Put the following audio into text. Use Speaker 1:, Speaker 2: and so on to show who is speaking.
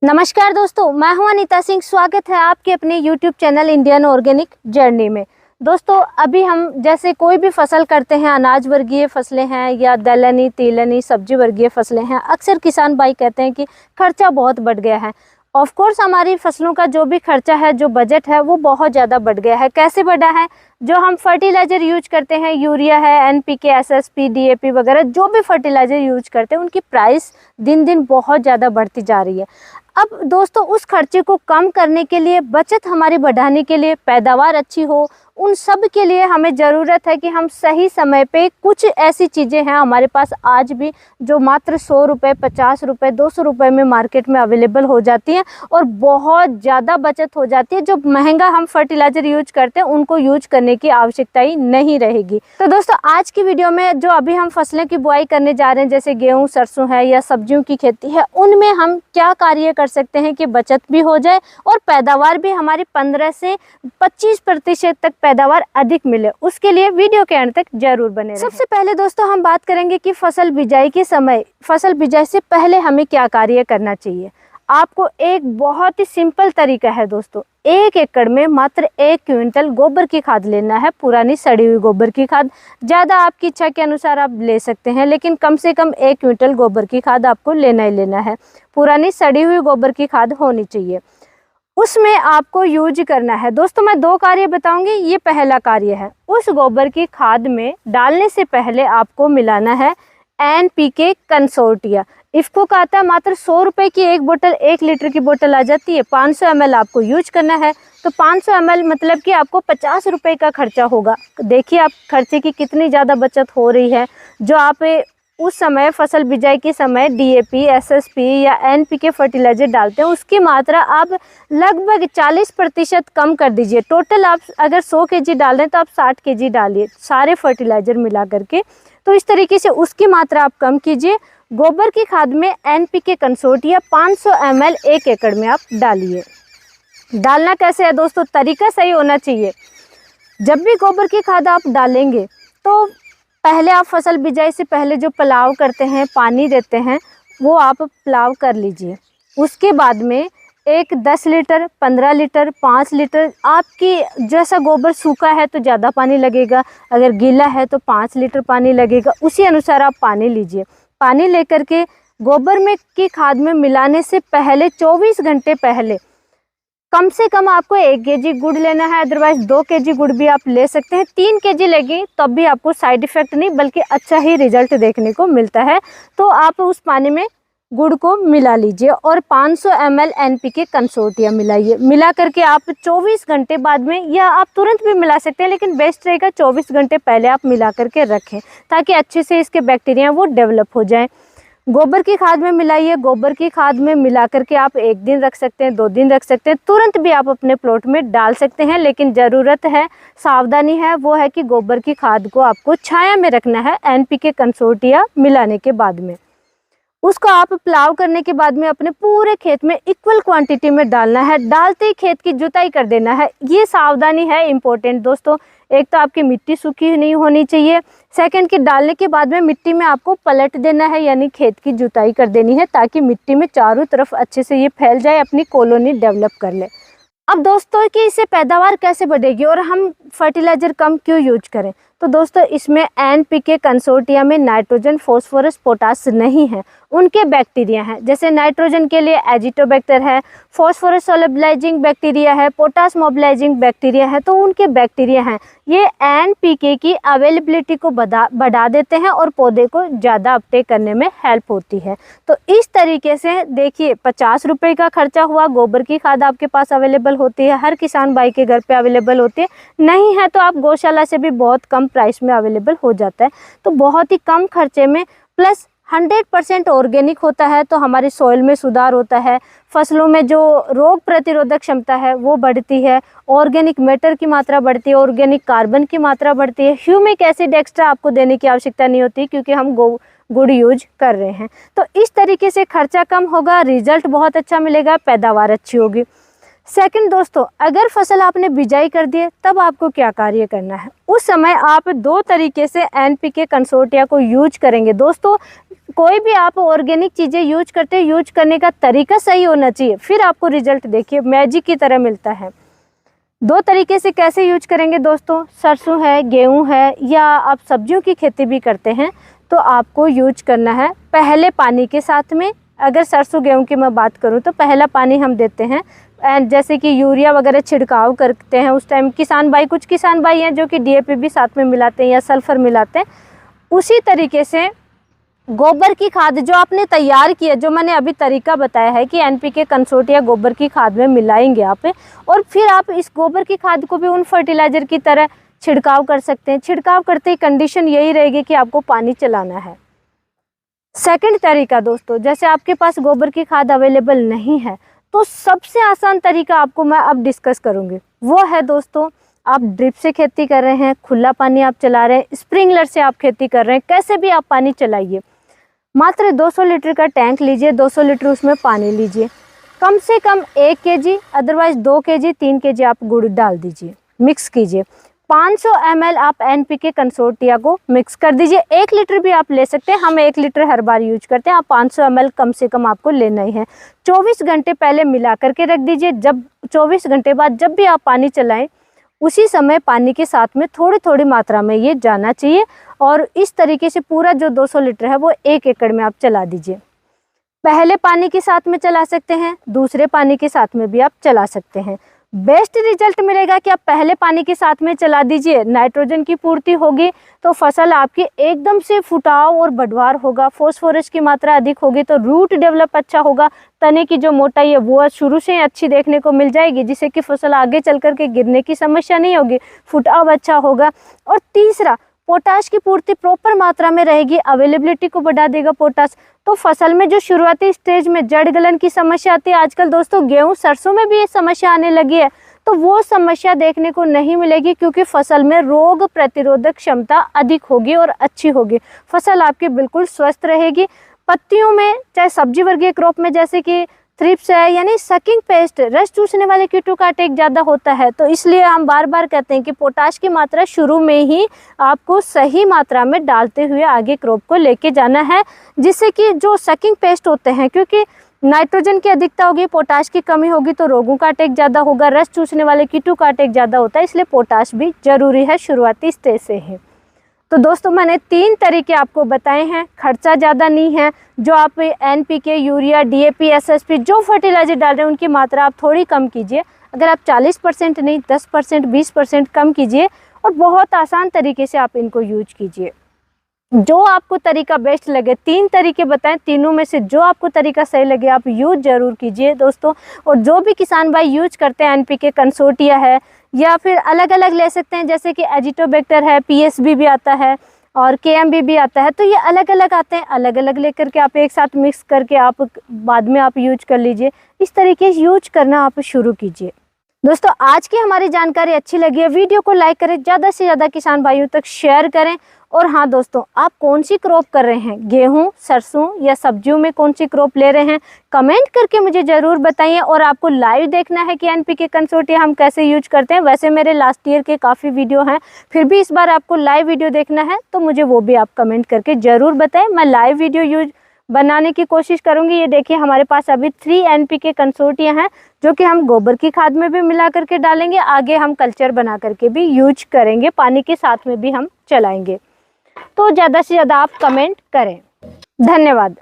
Speaker 1: नमस्कार दोस्तों, मैं हूं अनीता सिंह। स्वागत है आपके अपने YouTube channel Indian organic journey में। दोस्तों, अभी हम जैसे कोई भी फसल करते हैं, अनाज वर्गीय फसलें हैं या दलहनी तिलहनी सब्जी वर्गीय फसलें हैं, अक्सर किसान भाई कहते हैं कि खर्चा बहुत बढ़ गया है। ऑफ कोर्स हमारी फसलों का जो भी खर्चा है, जो बजट है, वो बहुत ज़्यादा बढ़ गया है। कैसे बढ़ा है? जो हम फर्टिलाइज़र यूज करते हैं, यूरिया है, NPK, SSP, DAP वगैरह जो भी फर्टिलाइज़र यूज करते हैं, उनकी प्राइस दिन दिन बहुत ज़्यादा बढ़ती जा रही है। अब दोस्तों, उस खर्चे को कम करने के लिए, बचत हमारी बढ़ाने के लिए, पैदावार अच्छी हो, उन सब के लिए हमें ज़रूरत है कि हम सही समय पे कुछ ऐसी चीज़ें हैं हमारे पास आज भी जो मात्र 100 रुपये, 50 रुपये, 200 रुपये में मार्केट में अवेलेबल हो जाती हैं और बहुत ज़्यादा बचत हो जाती है। जो महंगा हम फर्टिलाइज़र यूज करते हैं, उनको यूज करने की आवश्यकता ही नहीं रहेगी। तो दोस्तों, आज की वीडियो में जो अभी हम फसलें की बुआई करने जा रहे हैं, जैसे गेहूँ, सरसों है या सब्जियों की खेती है, उनमें हम क्या कार्य कर सकते हैं कि बचत भी हो जाए और पैदावार भी हमारी 15 से 25% तक पैदावार अधिक मिले। उसके लिए वीडियो के अंत तक जरूर बने रहें। सबसे पहले दोस्तों, हम बात करेंगे कि फसल बिजाई के समय, फसल बिजाई से पहले हमें क्या कार्य करना चाहिए। आपको एक बहुत ही सिंपल तरीका है दोस्तों। 1 एकड़ में मात्र 1 क्विंटल गोबर की खाद लेना है, पुरानी सड़ी हुई गोबर की खाद। ज़्यादा आपकी इच्छा के अनुसार आप ले सकते हैं, लेकिन कम से कम 1 क्विंटल गोबर की खाद आपको लेना ही लेना है। पुरानी सड़ी हुई गोबर की खाद होनी चाहिए, उसमें आपको यूज करना है। दोस्तों, मैं 2 कार्य बताऊंगी। ये पहला कार्य है, उस गोबर की खाद में डालने से पहले आपको मिलाना है NPK कंसोर्टिया। इफ़को का आता है मात्र 100 रुपये की एक बोतल, 1 लीटर की बोतल आ जाती है। 500 ml आपको यूज करना है। तो 500 ml मतलब कि आपको 50 रुपये का खर्चा होगा। देखिए आप खर्चे की कितनी ज़्यादा बचत हो रही है। जो आप उस समय फसल बिजाई के समय DAP, SSP या NPK फर्टिलाइजर डालते हैं, उसकी मात्रा आप लगभग 40% कम कर दीजिए। टोटल आप अगर 100 kg डाल रहे हैं तो आप 60 kg डालिए, सारे फर्टिलाइजर मिला करके। तो इस तरीके से उसकी मात्रा आप कम कीजिए। गोबर की खाद में NPK कंसोर्टिया 500 ml 1 एकड़ में आप डालिए। डालना कैसे है दोस्तों? तरीका सही होना चाहिए। जब भी गोबर की खाद आप डालेंगे तो पहले आप फसल बिजाई से पहले जो पलाव करते हैं, पानी देते हैं, वो आप पलाव कर लीजिए। उसके बाद में एक 10 लीटर, 15 लीटर, 5 लीटर, आपकी जैसा गोबर सूखा है तो ज़्यादा पानी लगेगा, अगर गीला है तो 5 लीटर पानी लगेगा। उसी अनुसार आप पानी लीजिए। पानी लेकर के गोबर में की खाद में मिलाने से पहले 24 घंटे पहले कम से कम आपको 1 kg गुड़ लेना है, अदरवाइज 2 kg गुड़ भी आप ले सकते हैं। 3 kg लेगी तब भी आपको साइड इफ़ेक्ट नहीं बल्कि अच्छा ही रिजल्ट देखने को मिलता है। तो आप उस पानी में गुड़ को मिला लीजिए और 500 ml NPK कंसोर्टिया मिलाइए। मिला करके आप 24 घंटे बाद में, या आप तुरंत भी मिला सकते हैं, लेकिन बेस्ट रहेगा 24 घंटे पहले आप मिला करके रखें ताकि अच्छे से इसके बैक्टीरिया वो डेवलप हो जाएँ। गोबर की खाद में मिलाइए। गोबर की खाद में मिला करके आप 1 दिन रख सकते हैं, 2 दिन रख सकते हैं, तुरंत भी आप अपने प्लॉट में डाल सकते हैं। लेकिन ज़रूरत है, सावधानी है, वो है कि गोबर की खाद को आपको छाया में रखना है NPK कंसोर्टिया मिलाने के बाद में। उसको आप प्लाव करने के बाद में अपने पूरे खेत में इक्वल क्वांटिटी में डालना है। डालते ही खेत की जुताई कर देना है। ये सावधानी है इम्पोर्टेंट दोस्तों। एक तो आपकी मिट्टी सूखी नहीं होनी चाहिए, सेकंड कि डालने के बाद में मिट्टी में आपको पलट देना है, यानी खेत की जुताई कर देनी है ताकि मिट्टी में चारों तरफ अच्छे से ये फैल जाए, अपनी कॉलोनी डेवलप कर ले। अब दोस्तों, कि इससे पैदावार कैसे बढ़ेगी और हम फर्टिलाइज़र कम क्यों यूज करें? तो दोस्तों, इसमें NPK कंसोर्टिया में नाइट्रोजन, फॉस्फोरस, पोटास नहीं है, उनके बैक्टीरिया हैं। जैसे नाइट्रोजन के लिए एजिटोबैक्टर है, फॉस्फोरस सोलबिलाइजिंग बैक्टीरिया है, पोटास मोबिलाइजिंग बैक्टीरिया है, तो उनके बैक्टीरिया हैं। ये NPK की अवेलेबिलिटी को बढ़ा देते हैं और पौधे को ज़्यादा अपटेक करने में हेल्प होती है। तो इस तरीके से देखिए, 50 रुपये का खर्चा हुआ। गोबर की खाद आपके पास अवेलेबल होती है, हर किसान भाई के घर पे अवेलेबल होती है। नहीं है तो आप गौशाला से भी बहुत कम प्राइस में अवेलेबल हो जाता है। तो बहुत ही कम खर्चे में, प्लस 100% ऑर्गेनिक होता है, तो हमारी सॉइल में सुधार होता है, फसलों में जो रोग प्रतिरोधक क्षमता है वो बढ़ती है, ऑर्गेनिक मैटर की मात्रा बढ़ती है, ऑर्गेनिक कार्बन की मात्रा बढ़ती है। ह्यूमिक एसिड एक्स्ट्रा आपको देने की आवश्यकता नहीं होती क्योंकि हम गुड़ यूज कर रहे हैं। तो इस तरीके से खर्चा कम होगा, रिजल्ट बहुत अच्छा मिलेगा, पैदावार अच्छी होगी। सेकंड दोस्तों, अगर फसल आपने बिजाई कर दी है तब आपको क्या कार्य करना है? उस समय आप 2 तरीके से NPK कंसोर्टिया को यूज करेंगे। दोस्तों, कोई भी आप ऑर्गेनिक चीज़ें यूज करते हैं, यूज करने का तरीका सही होना चाहिए, फिर आपको रिजल्ट देखिए मैजिक की तरह मिलता है। 2 तरीके से कैसे यूज करेंगे दोस्तों, सरसों है, गेहूं है, या आप सब्जियों की खेती भी करते हैं तो आपको यूज करना है पहले पानी के साथ में। अगर सरसों गेहूं की मैं बात करूं तो पहला पानी हम देते हैं, एंड जैसे कि यूरिया वगैरह छिड़काव करते हैं उस टाइम कुछ किसान भाई हैं जो कि DAP भी साथ में मिलाते हैं या सल्फर मिलाते हैं। उसी तरीके से गोबर की खाद जो आपने तैयार की है, जो मैंने अभी तरीका बताया है कि NPK कंसोर्ट या गोबर की खाद में मिलाएंगे आप, और फिर आप इस गोबर की खाद को भी उन फर्टिलाइज़र की तरह छिड़काव कर सकते हैं। छिड़काव करते ही कंडीशन यही रहेगी कि आपको पानी चलाना है। सेकंड तरीका दोस्तों, जैसे आपके पास गोबर की खाद अवेलेबल नहीं है तो सबसे आसान तरीका आपको मैं अब डिस्कस करूँगी, वो है दोस्तों, आप ड्रिप से खेती कर रहे हैं, खुला पानी आप चला रहे हैं, स्प्रिंकलर से आप खेती कर रहे हैं, कैसे भी आप पानी चलाइए, मात्र 200 लीटर का टैंक लीजिए, 200 लीटर उसमें पानी लीजिए, कम से कम 1 kg अदरवाइज 2 kg 3 kg आप गुड़ डाल दीजिए, मिक्स कीजिए। 500 ml आप NPK कंसोर्टिया को मिक्स कर दीजिए। 1 लीटर भी आप ले सकते हैं, हम 1 लीटर हर बार यूज करते हैं, आप 500 ml कम से कम आपको लेना ही है। 24 घंटे पहले मिला करके रख दीजिए, जब 24 घंटे बाद जब भी आप पानी चलाएं उसी समय पानी के साथ में थोड़ी थोड़ी मात्रा में ये जाना चाहिए, और इस तरीके से पूरा जो 200 लीटर है वो 1 एकड़ में आप चला दीजिए। पहले पानी के साथ में चला सकते हैं, दूसरे पानी के साथ में भी आप चला सकते हैं। बेस्ट रिजल्ट मिलेगा कि आप पहले पानी के साथ में चला दीजिए, नाइट्रोजन की पूर्ति होगी तो फसल आपकी एकदम से फुटाव और बढ़वार होगा, फॉस्फोरस की मात्रा अधिक होगी तो रूट डेवलप अच्छा होगा, तने की जो मोटाई है वो शुरू से ही अच्छी देखने को मिल जाएगी, जिससे कि फसल आगे चल कर के गिरने की समस्या नहीं होगी, फुटाव अच्छा होगा। और तीसरा, पोटाश की पूर्ति प्रॉपर मात्रा में रहेगी, अवेलेबिलिटी को बढ़ा देगा पोटाश, तो फसल में जो शुरुआती स्टेज में जड़ गलन की समस्या आती है, आजकल दोस्तों गेहूं सरसों में भी ये समस्या आने लगी है, तो वो समस्या देखने को नहीं मिलेगी, क्योंकि फसल में रोग प्रतिरोधक क्षमता अधिक होगी और अच्छी होगी, फसल आपकी बिल्कुल स्वस्थ रहेगी। पत्तियों में चाहे सब्जी वर्गीय क्रॉप में जैसे कि थ्रिप्स है यानी सकिंग पेस्ट, रस चूसने वाले कीटों का अटैक ज़्यादा होता है, तो इसलिए हम बार बार कहते हैं कि पोटाश की मात्रा शुरू में ही आपको सही मात्रा में डालते हुए आगे क्रॉप को लेके जाना है, जिससे कि जो सकिंग पेस्ट होते हैं, क्योंकि नाइट्रोजन की अधिकता होगी, पोटाश की कमी होगी तो रोगों का अटैक ज़्यादा होगा, रस चूसने वाले कीटों का अटैक ज़्यादा होता है, इसलिए पोटाश भी जरूरी है शुरुआती स्टेज से ही। तो दोस्तों मैंने 3 तरीके आपको बताए हैं, खर्चा ज़्यादा नहीं है, जो आप NPK, यूरिया, DAP, SSP जो फर्टिलाइजर डाल रहे हैं उनकी मात्रा आप थोड़ी कम कीजिए, अगर आप 40% नहीं 10%, 20% कम कीजिए, और बहुत आसान तरीके से आप इनको यूज कीजिए। जो आपको तरीका बेस्ट लगे, 3 तरीके बताएं, तीनों में से जो आपको तरीका सही लगे आप यूज जरूर कीजिए दोस्तों। और जो भी किसान भाई यूज करते हैं NPK कंसोर्टिया है, या फिर अलग अलग ले सकते हैं, जैसे कि एजिटोबैक्टर है, PSB भी आता है और KMB भी आता है, तो ये अलग अलग आते हैं, अलग अलग लेकर के आप एक साथ मिक्स करके आप बाद में आप यूज कर लीजिए। इस तरीके से यूज करना आप शुरू कीजिए। दोस्तों आज की हमारी जानकारी अच्छी लगी है, वीडियो को लाइक करें, ज़्यादा से ज़्यादा किसान भाइयों तक शेयर करें। और हाँ दोस्तों, आप कौन सी क्रॉप कर रहे हैं, गेहूं, सरसों या सब्जियों में कौन सी क्रॉप ले रहे हैं, कमेंट करके मुझे ज़रूर बताइए। और आपको लाइव देखना है कि NPK कंसोर्टिया हम कैसे यूज करते हैं, वैसे मेरे लास्ट ईयर के काफ़ी वीडियो हैं, फिर भी इस बार आपको लाइव वीडियो देखना है तो मुझे वो भी आप कमेंट करके ज़रूर बताएं, मैं लाइव वीडियो यूज बनाने की कोशिश करूंगी। ये देखिए हमारे पास अभी 3 NPK कंसोर्टिया हैं, जो कि हम गोबर की खाद में भी मिला करके डालेंगे, आगे हम कल्चर बना करके भी यूज करेंगे, पानी के साथ में भी हम चलाएंगे। तो ज़्यादा से ज़्यादा आप कमेंट करें। धन्यवाद।